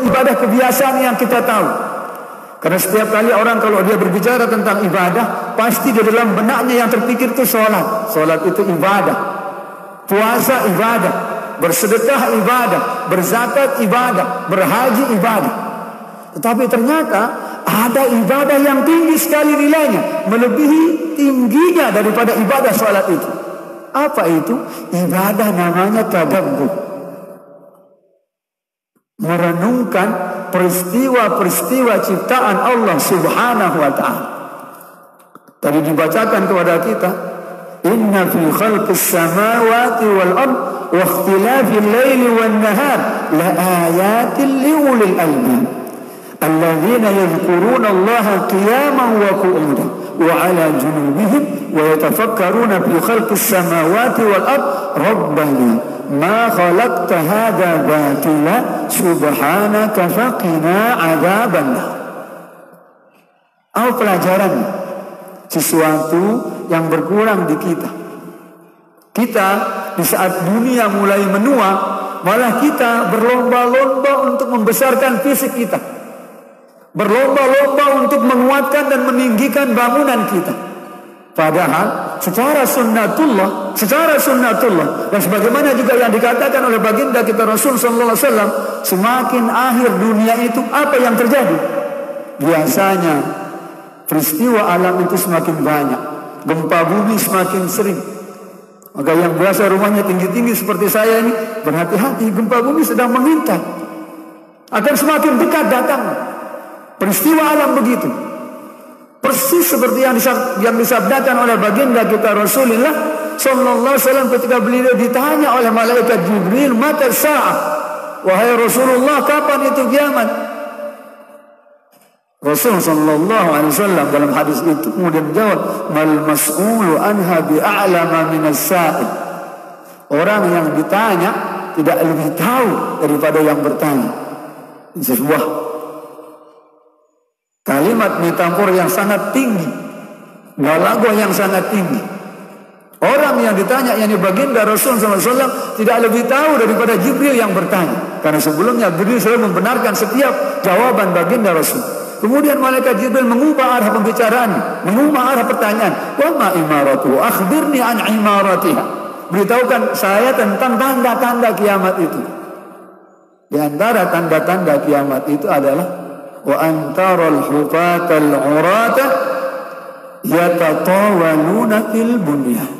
ibadah kebiasaan yang kita tahu. Karena setiap kali orang kalau dia berbicara tentang ibadah, pasti di dalam benaknya yang terpikir itu sholat. Sholat itu ibadah. Puasa ibadah. Bersedekah ibadah. Berzakat ibadah. Berhaji ibadah. Tetapi ternyata ada ibadah yang tinggi sekali nilainya, melebihi tingginya daripada ibadah sholat itu. Apa itu? Ibadah namanya tadabbur. Merenungkan peristiwa-peristiwa ciptaan Allah Subhanahu wa ta'ala. Tadi dibacakan kepada kita, inna fi khalqis samawati wal ard wa ikhtilafil laili wan nahar la ayatin liulil albab alladzina yadhkuruna Allaha qiyaman wa qu'udan wa 'ala junubihim wa yatafakkaruna fi khalqis samawati wal ard rabbana ma khalaqta hadha batila subhanaka faqina adzabannar. Apa pelajaran? Sesuatu yang berkurang di kita. Kita di saat dunia mulai menua, malah kita berlomba-lomba untuk membesarkan fisik kita, berlomba-lomba untuk menguatkan dan meninggikan bangunan kita. Padahal secara sunnatullah dan sebagaimana juga yang dikatakan oleh baginda kita Rasul sallallahu alaihi wasallam, semakin akhir dunia itu apa yang terjadi? Biasanya peristiwa alam itu semakin banyak, gempa bumi semakin sering. Maka yang biasa rumahnya tinggi-tinggi seperti saya ini, berhati-hati, gempa bumi sedang mengintai, akan semakin dekat datang. Peristiwa alam begitu. Persis seperti yang disabdakan oleh baginda kita Rasulullah sallallahu alaihi wasallam ketika beliau ditanya oleh malaikat Jibril, "Mata sa'ah?" Wahai Rasulullah, kapan itu kiamat? Rasul sallallahu alaihi wasallam dalam hadis itu kemudian menjawab, "Mal mas'ulu anha bi'a'lama minas sa'il." Orang yang ditanya tidak lebih tahu daripada yang bertanya. Sebuah kalimat metafor yang sangat tinggi, balaghah yang sangat tinggi. Orang yang ditanya, yakni baginda Rasul SAW, tidak lebih tahu daripada Jibril yang bertanya. Karena sebelumnya Jibril selalu membenarkan setiap jawaban baginda Rasul. Kemudian malaikat Jibril mengubah arah pembicaraan, mengubah arah pertanyaan. Wa ma imaratu? Akhbirni an imaratiha. Beritahukan saya tentang tanda-tanda kiamat itu. Di antara tanda-tanda kiamat itu adalah wa antaral hufatal urata yatatawaluna fil bunyan.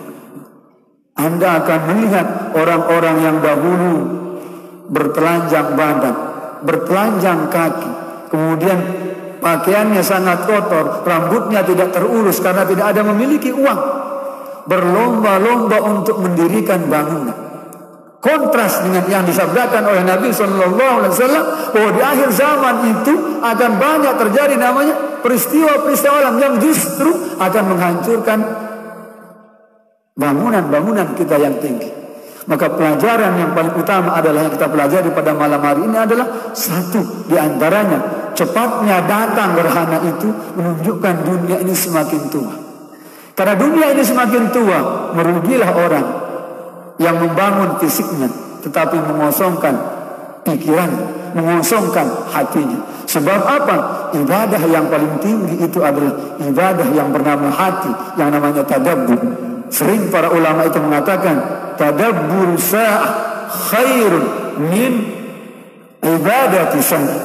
Anda akan melihat orang-orang yang dahulu bertelanjang badan, bertelanjang kaki, kemudian pakaiannya sangat kotor, rambutnya tidak terurus karena tidak ada memiliki uang, berlomba-lomba untuk mendirikan bangunan. Kontras dengan yang disabdakan oleh Nabi SAW bahwa di akhir zaman itu akan banyak terjadi namanya peristiwa-peristiwa alam yang justru akan menghancurkan bangunan-bangunan kita yang tinggi. Maka pelajaran yang paling utama adalah yang kita pelajari pada malam hari ini adalah satu di antaranya, cepatnya datang gerhana itu menunjukkan dunia ini semakin tua. Karena dunia ini semakin tua, merugilah orang yang membangun fisiknya tetapi mengosongkan pikiran, mengosongkan hatinya. Sebab apa? Ibadah yang paling tinggi itu adalah ibadah yang bernama hati, yang namanya tadabbur. Sering para ulama itu mengatakan tadabbur sa'ah khairun min ibadati sana.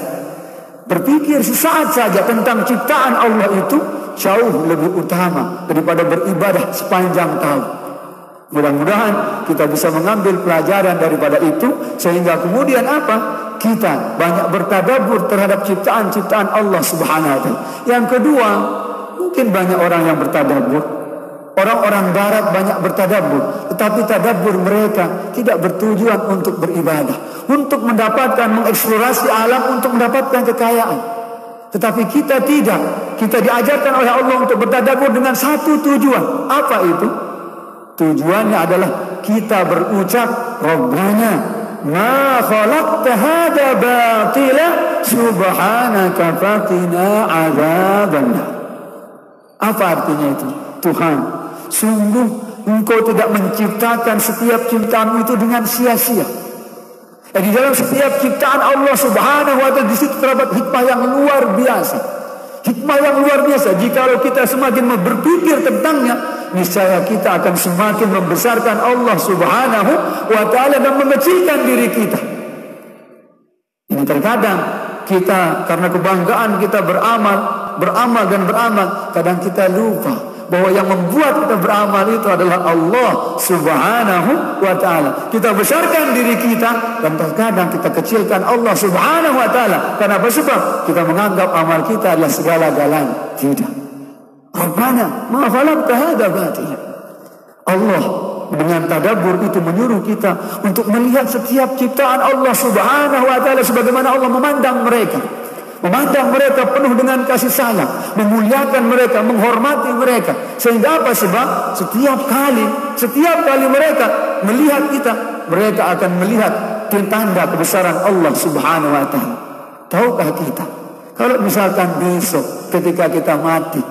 Berpikir sesaat saja tentang ciptaan Allah itu jauh lebih utama daripada beribadah sepanjang tahun. Mudah-mudahan kita bisa mengambil pelajaran daripada itu, sehingga kemudian apa? Kita banyak bertadabbur terhadap ciptaan-ciptaan Allah Subhanahu wa ta'ala. Yang kedua, mungkin banyak orang yang bertadabbur. Orang-orang barat banyak bertadabbur, tetapi tadabbur mereka tidak bertujuan untuk beribadah, untuk mendapatkan, mengeksplorasi alam, untuk mendapatkan kekayaan. Tetapi kita tidak. Kita diajarkan oleh Allah untuk bertadabbur dengan satu tujuan. Apa itu? Tujuannya adalah kita berucap, Rabbana ma khalaqta hadza batila subhanaka faqina adzabannar. Apa artinya itu? Tuhan, sungguh Engkau tidak menciptakan setiap ciptaanmu itu dengan sia-sia. Di dalam setiap ciptaan Allah Subhanahu wa taala, di situ terdapat hikmah yang luar biasa. Hikmah yang luar biasa. Jikalau kita semakin berpikir tentangnya, niscaya kita akan semakin membesarkan Allah Subhanahu wa taala dan mengecilkan diri kita. Ini terkadang kita karena kebanggaan kita beramal, kadang kita lupa bahwa yang membuat kita beramal itu adalah Allah Subhanahu wa ta'ala. Kita besarkan diri kita dan terkadang kita kecilkan Allah Subhanahu wa ta'ala. Kenapa? Sebab kita menganggap amal kita adalah segala-galanya. Tidak. Rabbana ma khalaqta hadza batila. Allah dengan tadabbur itu menyuruh kita untuk melihat setiap ciptaan Allah Subhanahu wa ta'ala sebagaimana Allah memandang mereka. Memandang mereka penuh dengan kasih sayang, memuliakan mereka, menghormati mereka. Sehingga apa? Sebab setiap kali mereka melihat kita, mereka akan melihat tanda kebesaran Allah Subhanahu wa ta'ala. Tahukah kita, kalau misalkan besok ketika kita mati,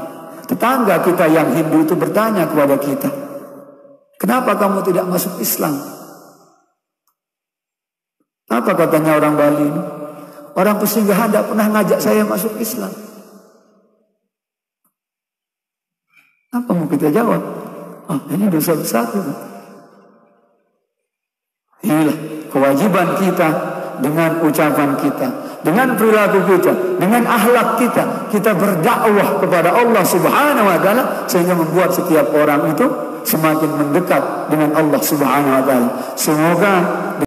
tetangga kita yang Hindu itu bertanya kepada kita, kenapa kamu tidak masuk Islam? Apa katanya orang Bali ini? Orang Pesinggahan tidak pernah ngajak saya masuk Islam. Apa mau kita jawab? Ini dosa besar. Inilah kewajiban kita dengan ucapan kita, dengan perilaku kita, dengan akhlak kita. Kita berdakwah kepada Allah Subhanahu wa ta'ala sehingga membuat setiap orang itu semakin mendekat dengan Allah Subhanahu wa ta'ala. Semoga